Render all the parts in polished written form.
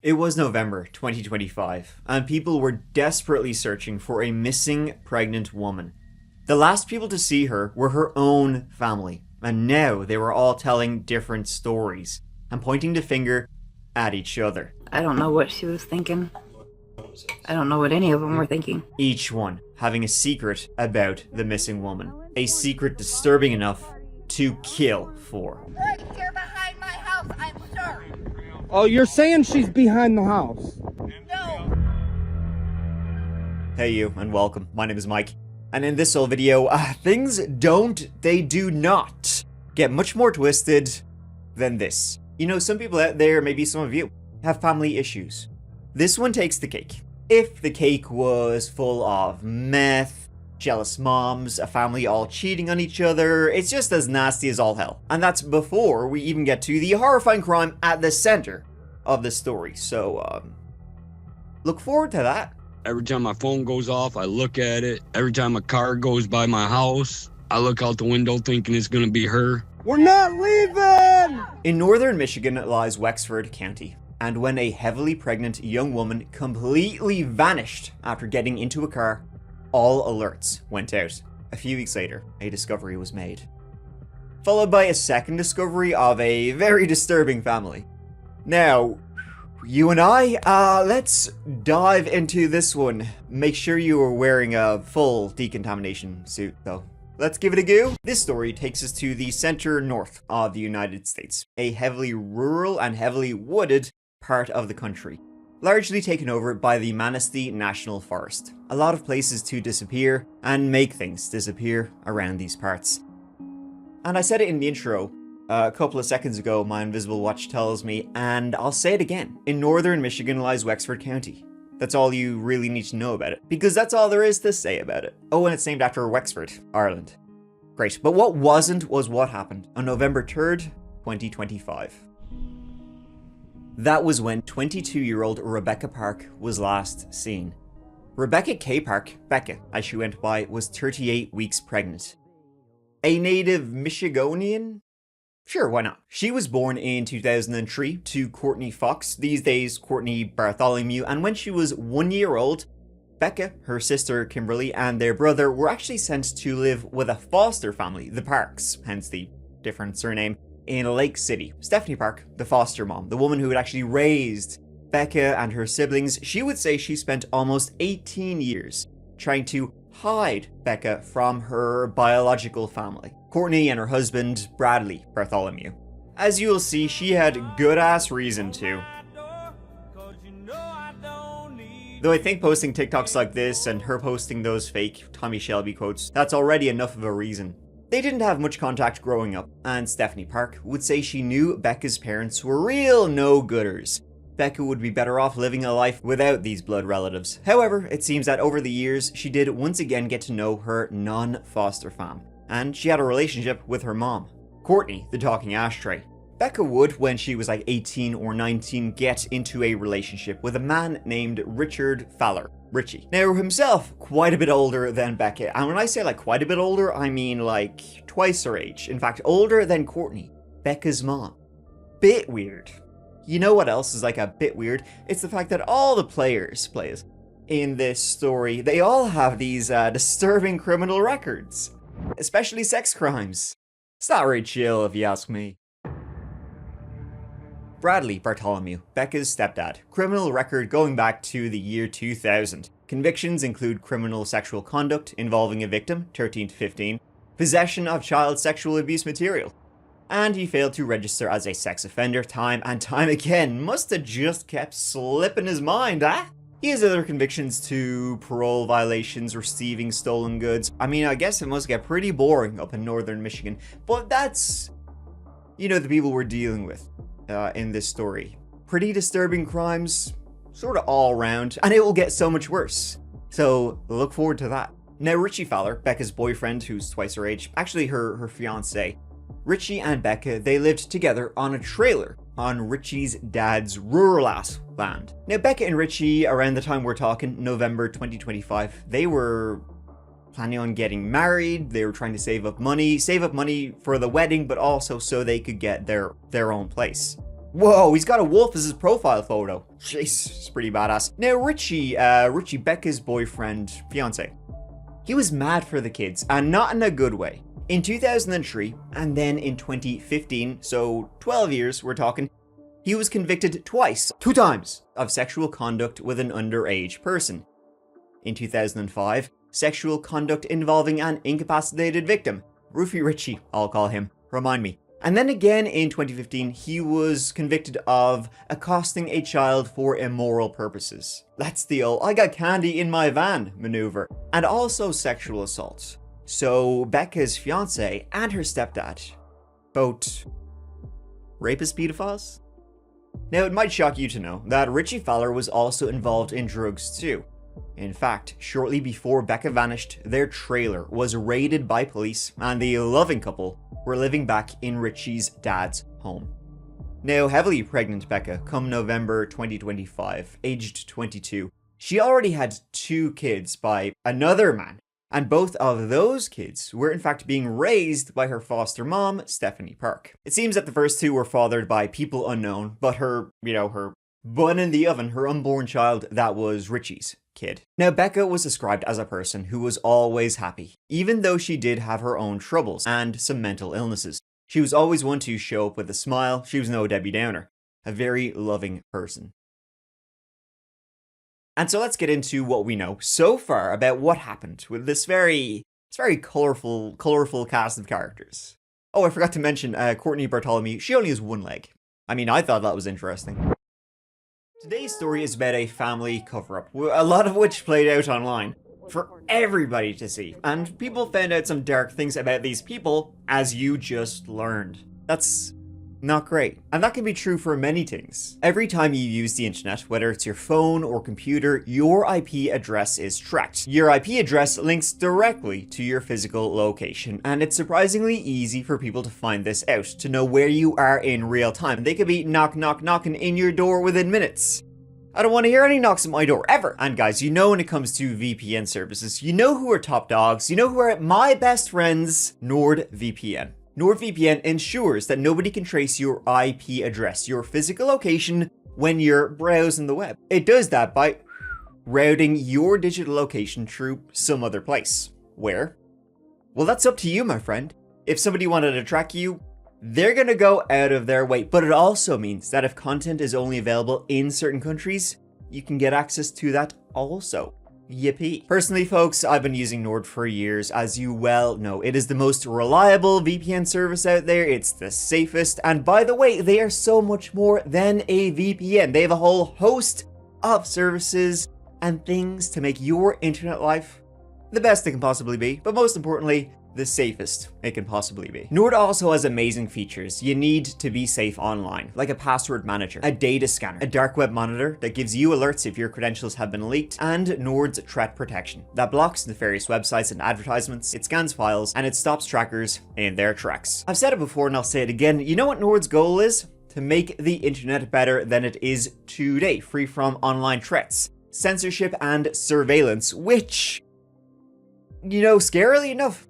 It was November 2025, and people were desperately searching for a missing pregnant woman. The last people to see her were her own family, and now they were all telling different stories and pointing the finger at each other. I don't know what she was thinking. I don't know what any of them were thinking. Each one having a secret about the missing woman. A secret disturbing enough to kill for. Right here behind my house, I'm sure. Oh, you're saying she's behind the house? No. Hey you, and welcome. My name is Mike. And in this whole video, things do not get much more twisted than this. You know, some people out there, maybe some of you, have family issues. This one takes the cake. If the cake was full of meth, jealous moms, a family all cheating on each other, it's just as nasty as all hell. And that's before we even get to the horrifying crime at the center of the story. So, look forward to that. Every time my phone goes off, I look at it. Every time a car goes by my house, I look out the window thinking it's gonna be her. We're not leaving! In northern Michigan lies Wexford County. And when a heavily pregnant young woman completely vanished after getting into a car, all alerts went out. A few weeks later, a discovery was made, followed by a second discovery of a very disturbing family. Now, you and I, let's dive into this one. Make sure you are wearing a full decontamination suit, though. Let's give it a go. This story takes us to the center north of the United States, a heavily rural and heavily wooded part of the country, largely taken over by the Manistee National Forest. A lot of places to disappear and make things disappear around these parts. And I said it in the intro a couple of seconds ago, my invisible watch tells me, and I'll say it again. In northern Michigan lies Wexford County. That's all you really need to know about it, because that's all there is to say about it. Oh, and it's named after Wexford, Ireland. Great, but what wasn't was what happened on November 3rd, 2025. That was when 22-year-old Rebecca Park was last seen. Rebecca K. Park, Becca, as she went by, was 38 weeks pregnant. A native Michigonian? Sure, why not? She was born in 2003 to Courtney Fox, these days Courtney Bartholomew, and when she was 1 year old, Becca, her sister Kimberly, and their brother were actually sent to live with a foster family, the Parks, hence the different surname, in Lake City. Stephanie Park, the foster mom, the woman who had actually raised Becca and her siblings, she would say she spent almost 18 years trying to hide Becca from her biological family, Courtney and her husband, Bradley Bartholomew. As you'll see, she had good-ass reason to. Though I think posting TikToks like this and her posting those fake Tommy Shelby quotes, that's already enough of a reason. They didn't have much contact growing up, and Stephanie Park would say she knew Becca's parents were real no-gooders. Becca would be better off living a life without these blood relatives. However, it seems that over the years, she did once again get to know her non-foster fam, and she had a relationship with her mom, Courtney, the talking ashtray. Becca would, when she was like 18 or 19, get into a relationship with a man named Richard Fowler, Richie. Now himself, quite a bit older than Becca, and when I say like quite a bit older, I mean like twice her age. In fact, older than Courtney, Becca's mom. Bit weird. You know what else is like a bit weird? It's the fact that all the players in this story, they all have these disturbing criminal records, especially sex crimes. It's not very chill if you ask me. Bradley Bartholomew, Becca's stepdad. Criminal record going back to the year 2000. Convictions include criminal sexual conduct involving a victim, 13 to 15, possession of child sexual abuse material, and he failed to register as a sex offender time and time again. Must have just kept slipping his mind, huh? He has other convictions to parole violations, receiving stolen goods. I mean, I guess it must get pretty boring up in northern Michigan, but that's, you know, the people we're dealing with in this story. Pretty disturbing crimes, sort of all around, and it will get so much worse. So look forward to that. Now, Richie Fowler, Becca's boyfriend, who's twice her age, actually her fiance, Richie and Becca, they lived together on a trailer on Richie's dad's rural-ass land. Now, Becca and Richie, around the time we're talking, November 2025, they were planning on getting married. They were trying to save up money for the wedding, but also so they could get their own place. Whoa, he's got a wolf as his profile photo. Jeez, it's pretty badass. Now, Richie, Becca's boyfriend, fiance, he was mad for the kids, and not in a good way. In 2003, and then in 2015, so 12 years we're talking, he was convicted twice, 2 times, of sexual conduct with an underage person. In 2005, sexual conduct involving an incapacitated victim. Roofie Richie, I'll call him, remind me. And then again in 2015, he was convicted of accosting a child for immoral purposes. That's the old "I got candy in my van" maneuver. And also sexual assault. So Becca's fiance and her stepdad, both rapist pedophiles? Now, it might shock you to know that Richie Fowler was also involved in drugs too. In fact, shortly before Becca vanished, their trailer was raided by police and the loving couple were living back in Richie's dad's home. Now, heavily pregnant Becca, come November 2025, aged 22, she already had 2 kids by another man, and both of those kids were in fact being raised by her foster mom, Stephanie Park. It seems that the first 2 were fathered by people unknown, but her bun in the oven, her unborn child, that was Richie's kid. Now, Becca was described as a person who was always happy, even though she did have her own troubles and some mental illnesses. She was always one to show up with a smile. She was no Debbie Downer. A very loving person. And so let's get into what we know so far about what happened with this very colorful cast of characters. Oh, I forgot to mention Courtney Bartholomew. She only has 1 leg. I mean, I thought that was interesting. Today's story is about a family cover-up, a lot of which played out online, for everybody to see. And people found out some dark things about these people, as you just learned. That's not great. And that can be true for many things. Every time you use the internet, whether it's your phone or computer, your IP address is tracked. Your IP address links directly to your physical location, and it's surprisingly easy for people to find this out, to know where you are in real time. They could be knocking in your door within minutes. I don't want to hear any knocks at my door, ever. And guys, you know when it comes to VPN services, you know who are top dogs, you know who are my best friends, NordVPN. NordVPN ensures that nobody can trace your IP address, your physical location, when you're browsing the web. It does that by routing your digital location through some other place. Where? Well, that's up to you, my friend. If somebody wanted to track you, they're gonna go out of their way. But it also means that if content is only available in certain countries, you can get access to that also. Yippee. Personally, folks, I've been using Nord for years, as you well know. It is the most reliable VPN service out there, it's the safest, and by the way, they are so much more than a VPN. They have a whole host of services and things to make your internet life the best it can possibly be, but most importantly, the safest it can possibly be. Nord also has amazing features you need to be safe online, like a password manager, a data scanner, a dark web monitor that gives you alerts if your credentials have been leaked, and Nord's threat protection that blocks nefarious websites and advertisements, it scans files, and it stops trackers in their tracks. I've said it before and I'll say it again, you know what Nord's goal is? To make the internet better than it is today, free from online threats, censorship, and surveillance, which, you know, scarily enough,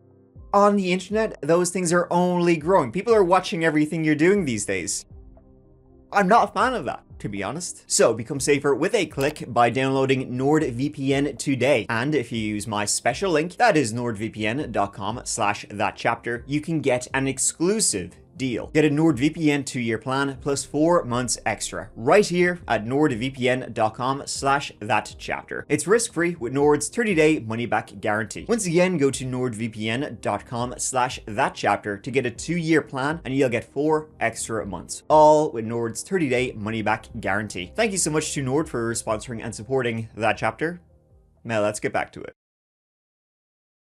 on the internet, those things are only growing. People are watching everything you're doing these days. I'm not a fan of that, to be honest. So become safer with a click by downloading NordVPN today. And if you use my special link, that is nordvpn.com/thatchapter, you can get an exclusive deal. Get a NordVPN 2-year plan plus 4 months extra right here at nordvpn.com/thatchapter. It's risk-free with Nord's 30-day money-back guarantee. Once again, go to nordvpn.com/thatchapter to get a 2-year plan and you'll get 4 extra months, all with Nord's 30-day money-back guarantee. Thank you so much to Nord for sponsoring and supporting That Chapter. Now let's get back to it.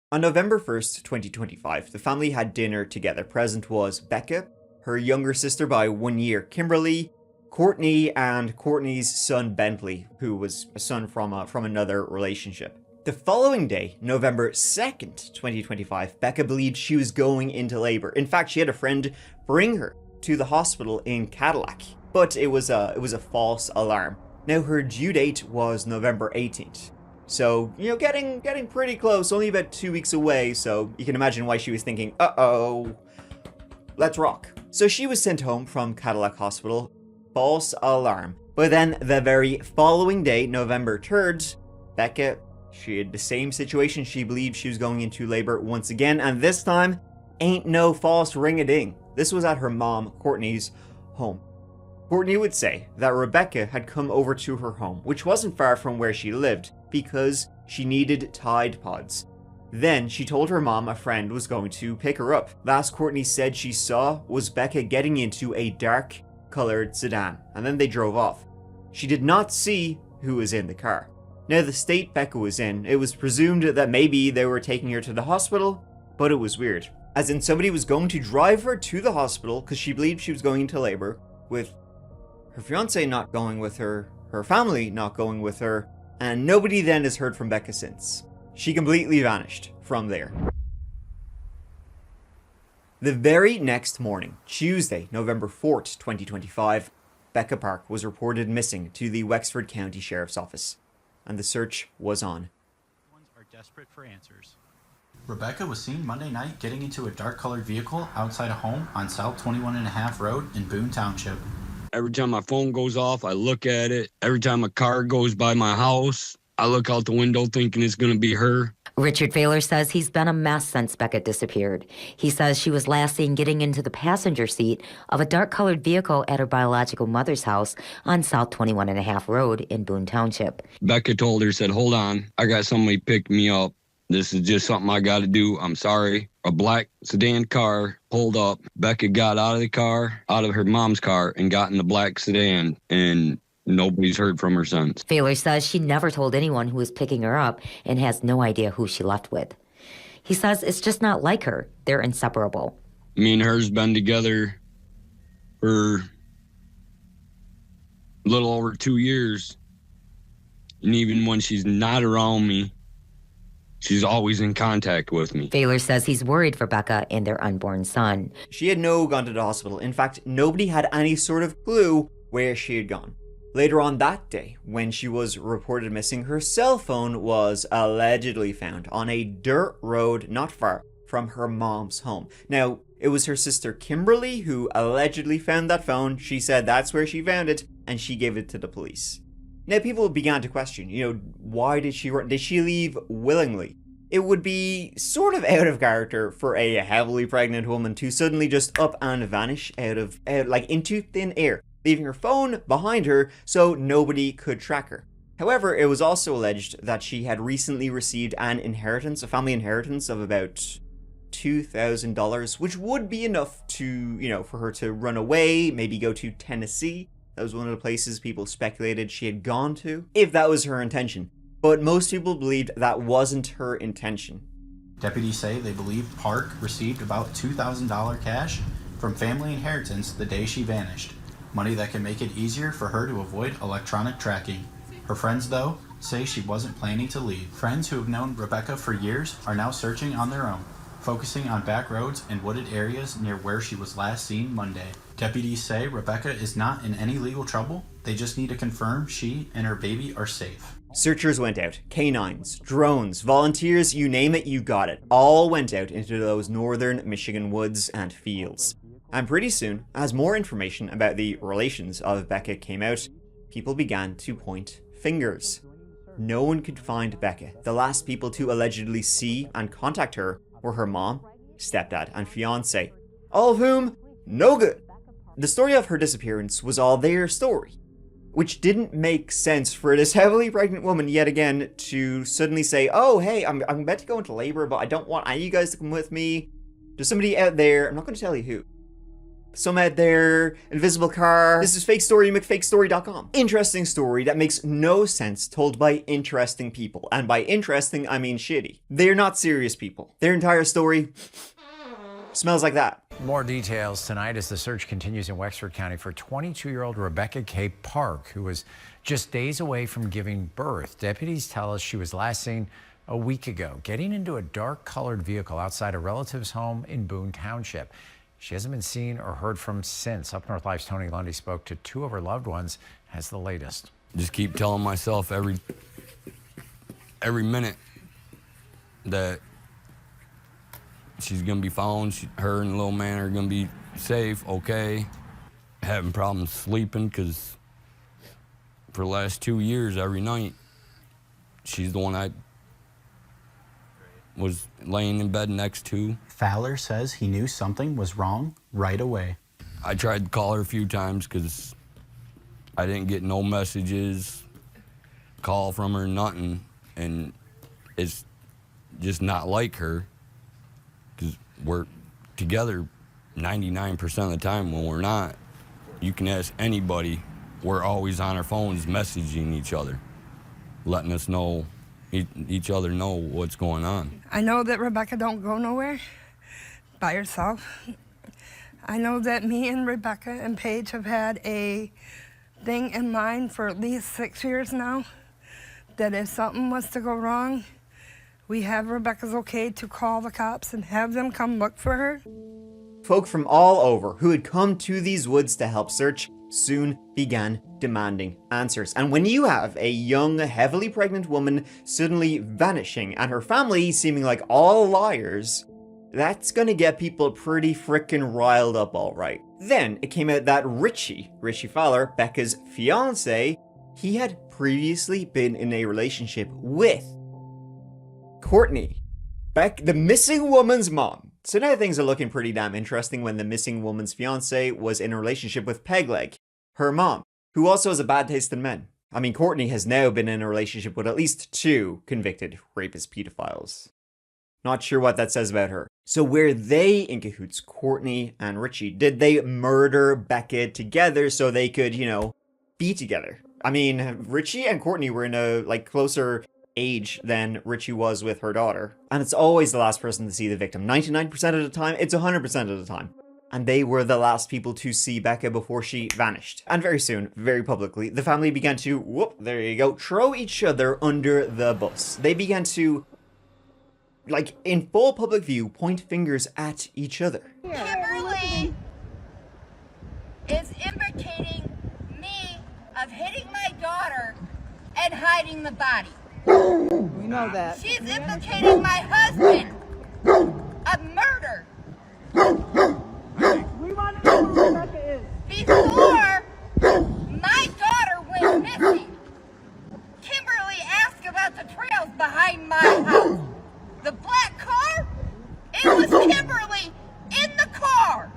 On November 1st, 2025, the family had dinner together. Present was Becca, her younger sister by 1 year, Kimberly, Courtney, and Courtney's son Bentley, who was a son from another relationship. The following day, November 2nd, 2025, Becca believed she was going into labor. In fact, she had a friend bring her to the hospital in Cadillac, but it was a false alarm. Now her due date was November 18th. So, you know, getting pretty close, only about 2 weeks away, so you can imagine why she was thinking, uh-oh, let's rock. So she was sent home from Cadillac Hospital false alarm. But then the very following day, November 3rd, Becca, she had the same situation. She believed she was going into labor once again, and this time, ain't no false ring-a-ding. This was at her mom, Courtney's, home. Courtney would say that Rebecca had come over to her home, which wasn't far from where she lived, because she needed Tide Pods. Then she told her mom a friend was going to pick her up. Last Courtney said she saw was Becca getting into a dark colored sedan, and then they drove off. She did not see who was in the car. Now, the state Becca was in, it was presumed that maybe they were taking her to the hospital, but it was weird. As in, somebody was going to drive her to the hospital because she believed she was going into labor, with her fiance not going with her, her family not going with her, and nobody then has heard from Becca since. She completely vanished from there. The very next morning, Tuesday, November 4th, 2025, Becca Park was reported missing to the Wexford County Sheriff's Office, and the search was on. Are desperate for answers. Rebecca was seen Monday night getting into a dark-colored vehicle outside a home on South 21.5 Road in Boone Township. Every time my phone goes off, I look at it. Every time a car goes by my house, I look out the window thinking it's going to be her. Richard Failer says he's been a mess since Becca disappeared. He says she was last seen getting into the passenger seat of a dark-colored vehicle at her biological mother's house on South 21.5 Road in Boone Township. Becca told her, said, hold on, I got somebody pick me up. This is just something I got to do. I'm sorry. A black sedan car pulled up. Becca got out of the car, out of her mom's car, and got in the black sedan, and nobody's heard from her since. Failer says she never told anyone who was picking her up and has no idea who she left with. He says it's just not like her. They're inseparable. Me and her's been together for a little over 2 years. And even when she's not around me, she's always in contact with me. Failer says he's worried for Becca and their unborn son. She had gone to the hospital. In fact, nobody had any sort of clue where she had gone. Later on that day, when she was reported missing, her cell phone was allegedly found on a dirt road not far from her mom's home. Now, it was her sister Kimberly who allegedly found that phone. She said that's where she found it, and she gave it to the police. Now, people began to question, why did she run? Did she leave willingly? It would be sort of out of character for a heavily pregnant woman to suddenly just up and vanish into thin air, leaving her phone behind her so nobody could track her. However, it was also alleged that she had recently received an inheritance, a family inheritance of about $2,000, which would be enough to, for her to run away, maybe go to Tennessee. That was one of the places people speculated she had gone to, if that was her intention. But most people believed that wasn't her intention. Deputies say they believe Park received about $2,000 cash from family inheritance the day she vanished. Money that can make it easier for her to avoid electronic tracking. Her friends, though, say she wasn't planning to leave. Friends who have known Rebecca for years are now searching on their own, focusing on back roads and wooded areas near where she was last seen Monday. Deputies say Rebecca is not in any legal trouble. They just need to confirm she and her baby are safe. Searchers went out. Canines, drones, volunteers, you name it, you got it. All went out into those northern Michigan woods and fields. And pretty soon, as more information about the relations of Becca came out, people began to point fingers. No one could find Becca. The last people to allegedly see and contact her were her mom, stepdad, and fiance, all of whom, no good. The story of her disappearance was all their story, which didn't make sense for this heavily pregnant woman yet again to suddenly say, oh, hey, I'm about to go into labor, but I don't want any of you guys to come with me. There's somebody out there, I'm not going to tell you who. Some out there, invisible car. This is fake story, McFakeStory.com. Interesting story that makes no sense told by interesting people. And by interesting, I mean shitty. They're not serious people. Their entire story smells like that. More details tonight as the search continues in Wexford County for 22-year-old Rebecca K. Park, who was just days away from giving birth. Deputies tell us she was last seen a week ago, getting into a dark-colored vehicle outside a relative's home in Boone Township. She hasn't been seen or heard from since. Up North Life's Tony Lundy spoke to two of her loved ones, has the latest. Just keep telling myself every minute that she's gonna be found. Her and the little man are gonna be safe, okay. having problems sleeping because for the last 2 years, every night, she's the one I was laying in bed next to. Fowler says he knew something was wrong right away. I tried to call her a few times because I didn't get no messages, call from her, nothing. And it's just not like her because we're together 99% of the time. When we're not, you can ask anybody, we're always on our phones messaging each other, letting us know, each other know what's going on. I know that Rebecca don't go nowhere by herself. I know that me and Rebecca and Paige have had a thing in mind for at least 6 years now, that if something was to go wrong, we have Rebecca's okay to call the cops and have them come look for her. Folk from all over who had come to these woods to help search soon began demanding answers. And when you have a young, heavily pregnant woman suddenly vanishing and her family seeming like all liars, that's gonna get people pretty frickin' riled up, alright. Then it came out that Richie Fowler, Becca's fiance, he had previously been in a relationship with Courtney, the missing woman's mom. So now things are looking pretty damn interesting when the missing woman's fiance was in a relationship with Pegleg, her mom, who also has a bad taste in men. I mean, Courtney has now been in a relationship with at least 2 convicted rapist pedophiles. Not sure what that says about her. So were they in cahoots, Courtney and Richie? Did they murder Becca together so they could, be together? I mean, Richie and Courtney were in a, closer age than Richie was with her daughter. And it's always the last person to see the victim. 99% of the time, it's 100% of the time. And they were the last people to see Becca before she vanished. And very soon, very publicly, the family began to, there you go, throw each other under the bus. They began to, in full public view, point fingers at each other. Kimberly is implicating me of hitting my daughter and hiding the body. We know that. She's implicating my husband of murder. We want to know who Rebecca is. Before my daughter went missing, Kimberly asked about the trails behind my house. The black car? It was Kimberly in the car.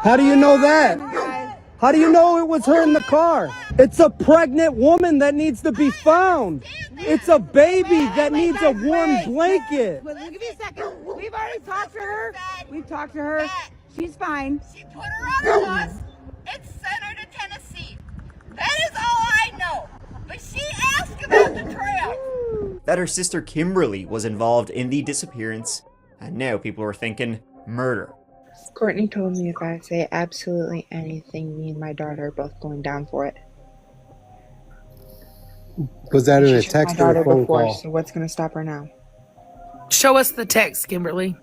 How do you know that? How do you know it was her in the car? It's a pregnant woman that needs to be found. It's a baby that needs a warm blanket. Well, give me a second. We've already talked to her. We've talked to her. She's fine. She put her on a bus and sent her to Tennessee. That is all I know. But she asked about the trail. That her sister Kimberly was involved in the disappearance, and now people are thinking murder. Courtney told me if I say absolutely anything, me and my daughter are both going down for it. Was that in a She shot text my or daughter a phone before, call? so what's going to stop her now? Show us the text, Kimberly.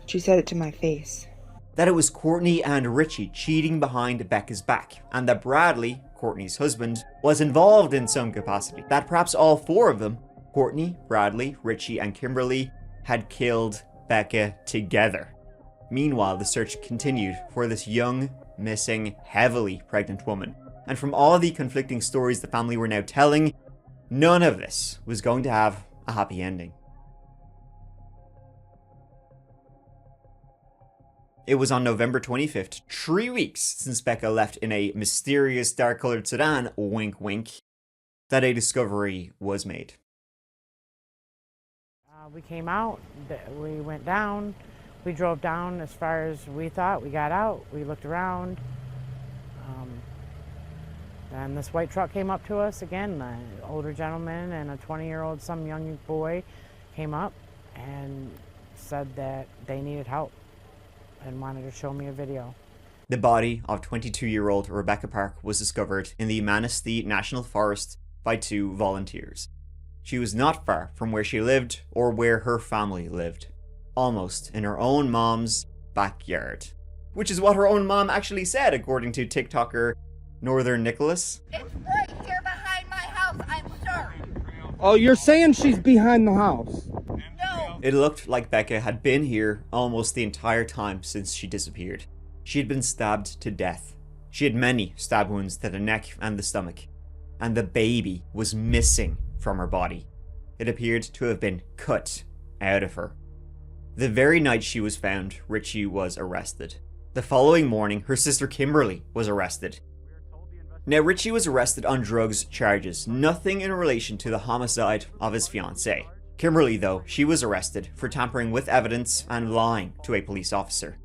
She said it to my face. That it was Courtney and Richie cheating behind Becca's back, and that Bradley, Courtney's husband, was involved in some capacity. That perhaps all 4 of them, Courtney, Bradley, Richie, and Kimberly, had killed Becca together. Meanwhile, the search continued for this young, missing, heavily pregnant woman. And from all the conflicting stories the family were now telling, none of this was going to have a happy ending. It was on November 25th, 3 weeks since Becca left in a mysterious dark-colored sedan, wink wink, that a discovery was made. We came out, we went down, we drove down as far as we thought, we got out, we looked around, and this white truck came up to us again. An older gentleman and a 20-year-old, some young boy came up and said that they needed help and wanted to show me a video. The body of 22-year-old Rebecca Park was discovered in the momentsThat National Forest by 2 volunteers. She was not far from where she lived or where her family lived, almost in her own mom's backyard. Which is what her own mom actually said, according to TikToker Northern Nicholas. It's right here behind my house, I'm sure. Oh, you're saying she's behind the house? No. It looked like Becca had been here almost the entire time since she disappeared. She had been stabbed to death. She had many stab wounds to the neck and the stomach, and the baby was missing from her body. It appeared to have been cut out of her. The very night she was found, Richie was arrested. The following morning, her sister Kimberly was arrested. Now, Richie was arrested on drugs charges, nothing in relation to the homicide of his fiancée. Kimberly, though, she was arrested for tampering with evidence and lying to a police officer.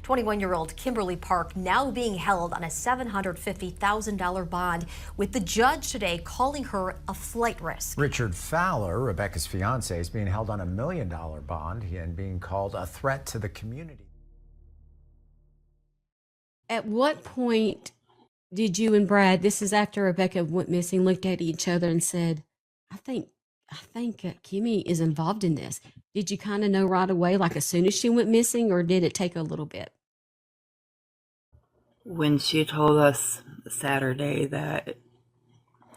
21-year-old Kimberly Park now being held on a $750,000 bond, with the judge today calling her a flight risk. Richard Fowler, Rebecca's fiance, is being held on a $1 million bond and being called a threat to the community. At what point did you and Brad, this is after Rebecca went missing, looked at each other and said, I think Kimmy is involved in this? Did you kind of know right away, like as soon as she went missing, or did it take a little bit? When she told us Saturday that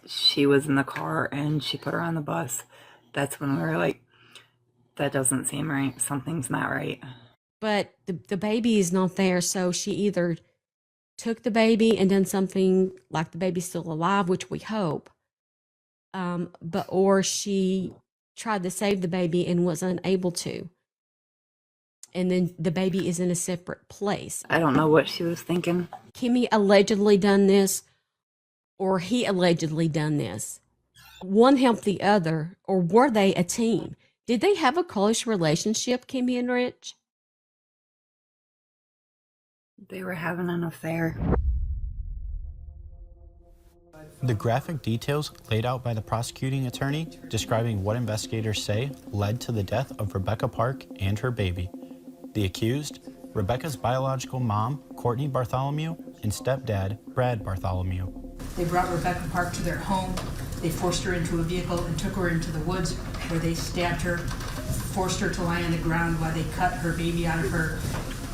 she was in the car and she put her on the bus, that's when we were like, that doesn't seem right. Something's not right. But the baby is not there, so she either took the baby and done something like the baby's still alive, which we hope, or she tried to save the baby and was unable to. And then the baby is in a separate place. I don't know what she was thinking. Kimmy allegedly done this, or he allegedly done this. One helped the other, or were they a team? Did they have a close relationship, Kimmy and Rich? They were having an affair. The graphic details laid out by the prosecuting attorney describing what investigators say led to the death of Rebecca Park and her baby. The accused, Rebecca's biological mom, Courtney Bartholomew, and stepdad, Brad Bartholomew. They brought Rebecca Park to their home. They forced her into a vehicle and took her into the woods, where they stabbed her, forced her to lie on the ground while they cut her baby out of her,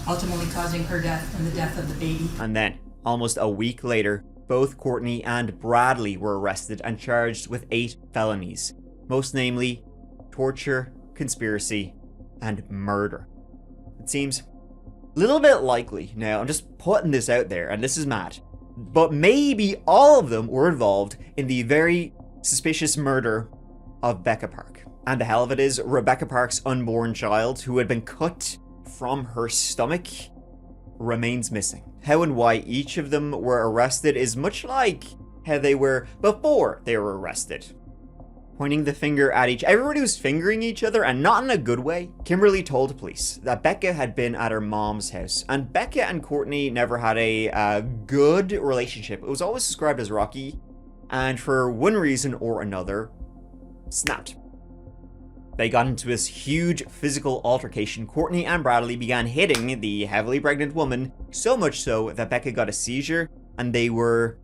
ultimately causing her death and the death of the baby. And then, almost a week later, both Courtney and Bradley were arrested and charged with 8 felonies, most namely torture, conspiracy, and murder. It seems a little bit likely, now I'm just putting this out there, and this is mad, but maybe all of them were involved in the very suspicious murder of Becca Park. And the hell of it is, Rebecca Park's unborn child, who had been cut from her stomach, remains missing. How and why each of them were arrested is much like how they were before they were arrested. Pointing the finger at everybody was fingering each other, and not in a good way. Kimberly told police that Becca had been at her mom's house, and Becca and Courtney never had a good relationship. It was always described as rocky, and for one reason or another, snapped. They got into this huge physical altercation. Courtney and Bradley began hitting the heavily pregnant woman, so much so that Becca got a seizure, and they were,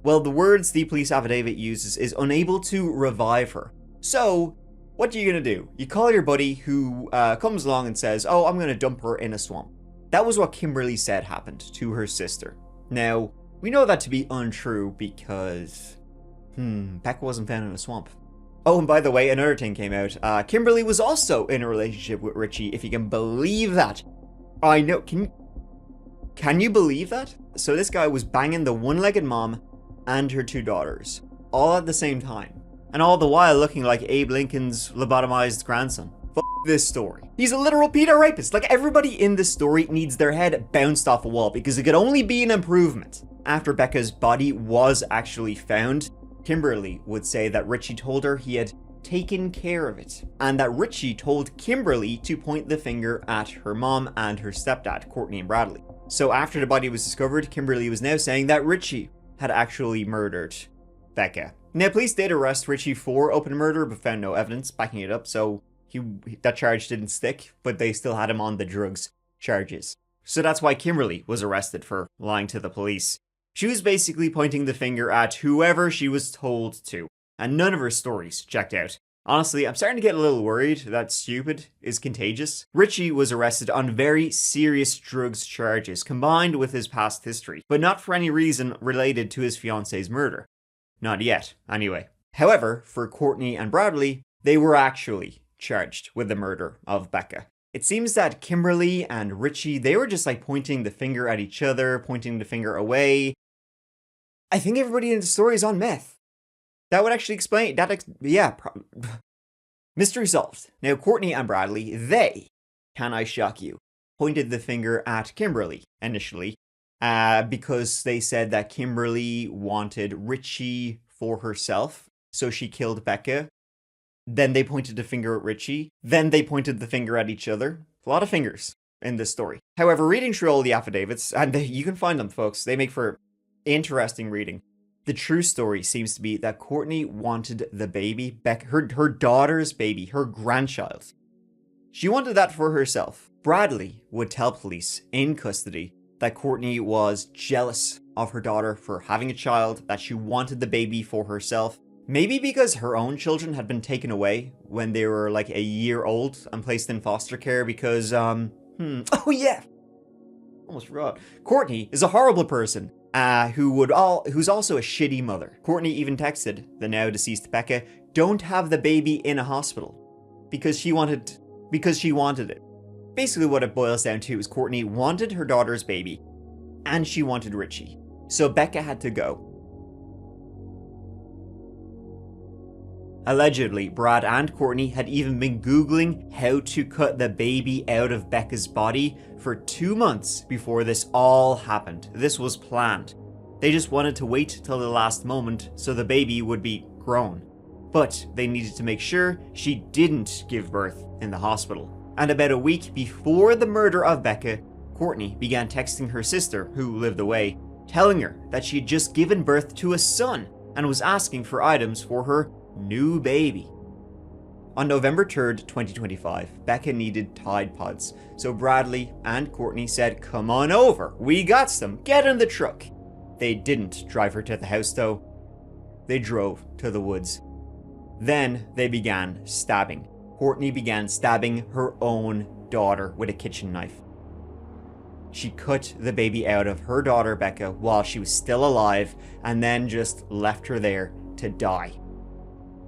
well, the words the police affidavit uses is unable to revive her. So, what are you gonna do? You call your buddy who comes along and says, oh, I'm gonna dump her in a swamp. That was what Kimberly said happened to her sister. Now, we know that to be untrue because, Becca wasn't found in a swamp. Oh, and by the way, another thing came out. Kimberly was also in a relationship with Richie, if you can believe that. I know, can you believe that? So this guy was banging the one-legged mom and her 2 daughters, all at the same time. And all the while looking like Abe Lincoln's lobotomized grandson. F this story. He's a literal pedo rapist. Like, everybody in this story needs their head bounced off a wall, because it could only be an improvement. After Becca's body was actually found, Kimberly would say that Richie told her he had taken care of it, and that Richie told Kimberly to point the finger at her mom and her stepdad, Courtney and Bradley. So after the body was discovered, Kimberly was now saying that Richie had actually murdered Becca. Now, police did arrest Richie for open murder, but found no evidence backing it up, so that charge didn't stick, but they still had him on the drugs charges. So that's why Kimberly was arrested for lying to the police. She was basically pointing the finger at whoever she was told to, and none of her stories checked out. Honestly, I'm starting to get a little worried that stupid is contagious. Richie was arrested on very serious drugs charges, combined with his past history, but not for any reason related to his fiance's murder. Not yet, anyway. However, for Courtney and Bradley, they were actually charged with the murder of Becca. It seems that Kimberly and Richie, they were just like pointing the finger at each other, pointing the finger away. I think everybody in the story is on meth. That would actually explain that. Mystery solved. Now, Courtney and Bradley, they, can I shock you, pointed the finger at Kimberly initially, because they said that Kimberly wanted Richie for herself, so she killed Becca. Then they pointed the finger at Richie. Then they pointed the finger at each other. A lot of fingers in this story. However, reading through all the affidavits, and you can find them, folks, they make for interesting reading. The true story seems to be that Courtney wanted the baby, Becca, her daughter's baby, her grandchild. She wanted that for herself. Bradley would tell police in custody that Courtney was jealous of her daughter for having a child, that she wanted the baby for herself. Maybe because her own children had been taken away when they were like a year old and placed in foster care because, oh yeah, almost forgot. Courtney is a horrible person, who's also a shitty mother. Courtney even texted the now deceased Becca, don't have the baby in a hospital, because she wanted it. Basically what it boils down to is Courtney wanted her daughter's baby, and she wanted Richie. So Becca had to go. Allegedly, Brad and Courtney had even been Googling how to cut the baby out of Becca's body for 2 months before this all happened. This was planned. They just wanted to wait till the last moment so the baby would be grown. But they needed to make sure she didn't give birth in the hospital. And about a week before the murder of Becca, Courtney began texting her sister, who lived away, telling her that she had just given birth to a son and was asking for items for her new baby. On November 3rd, 2025, Becca needed Tide Pods, so Bradley and Courtney said, come on over, we got some, get in the truck. They didn't drive her to the house though. They drove to the woods. Then they began stabbing. Courtney began stabbing her own daughter with a kitchen knife. She cut the baby out of her daughter Becca while she was still alive and then just left her there to die.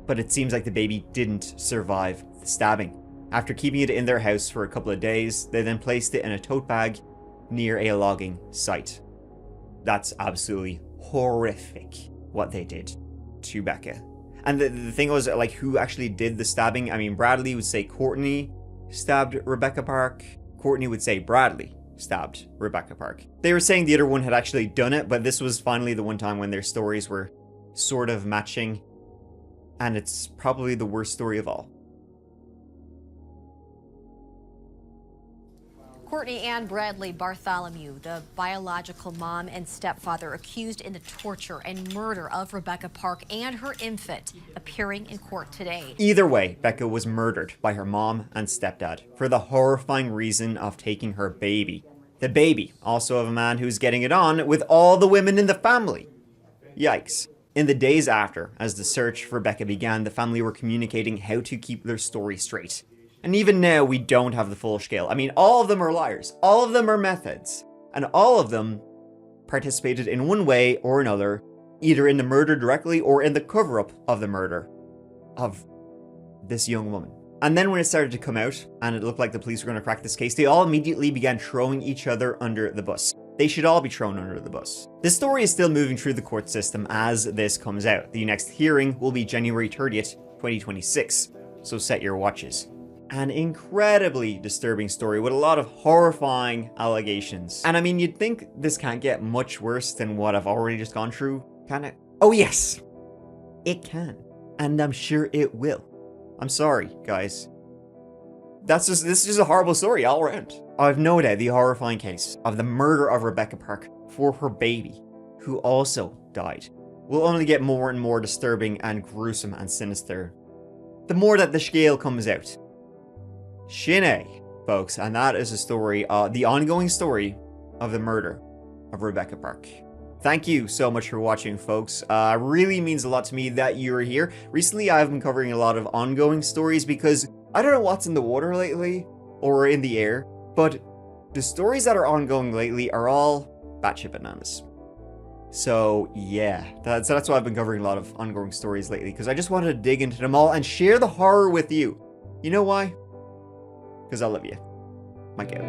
But it seems like the baby didn't survive the stabbing. After keeping it in their house for a couple of days, they then placed it in a tote bag near a logging site. That's absolutely horrific what they did to Becca. And the thing was, like, who actually did the stabbing? I mean, Bradley would say Courtney stabbed Rebecca Park. Courtney would say Bradley stabbed Rebecca Park. They were saying the other one had actually done it, but this was finally the one time when their stories were sort of matching. And it's probably the worst story of all. Courtney Ann Bradley Bartholomew, the biological mom and stepfather accused in the torture and murder of Rebecca Park and her infant, appearing in court today. Either way, Becca was murdered by her mom and stepdad for the horrifying reason of taking her baby. The baby, also of a man who's getting it on with all the women in the family. Yikes. In the days after, as the search for Becca began, the family were communicating how to keep their story straight. And even now, we don't have the full scale. I mean, all of them are liars. All of them are meth heads. And all of them participated in one way or another, either in the murder directly or in the cover-up of the murder of this young woman. And then when it started to come out, and it looked like the police were going to crack this case, they all immediately began throwing each other under the bus. They should all be thrown under the bus. This story is still moving through the court system as this comes out. The next hearing will be January 30th, 2026. So set your watches. An incredibly disturbing story with a lot of horrifying allegations. And I mean, you'd think this can't get much worse than what I've already just gone through, can it? Oh yes, it can. And I'm sure it will. I'm sorry, guys. This is just a horrible story all around. I've no doubt the horrifying case of the murder of Rebecca Park for her baby, who also died, will only get more and more disturbing and gruesome and sinister the more that the scale comes out. Shinee, folks, and that is the story, the ongoing story of the murder of Rebecca Park. Thank you so much for watching, folks. Really means a lot to me that you're here. Recently, I've been covering a lot of ongoing stories because I don't know what's in the water lately or in the air, but the stories that are ongoing lately are all batshit bananas. So yeah, that's why I've been covering a lot of ongoing stories lately, because I just wanted to dig into them all and share the horror with you. You know why? Because I love you. Mike out.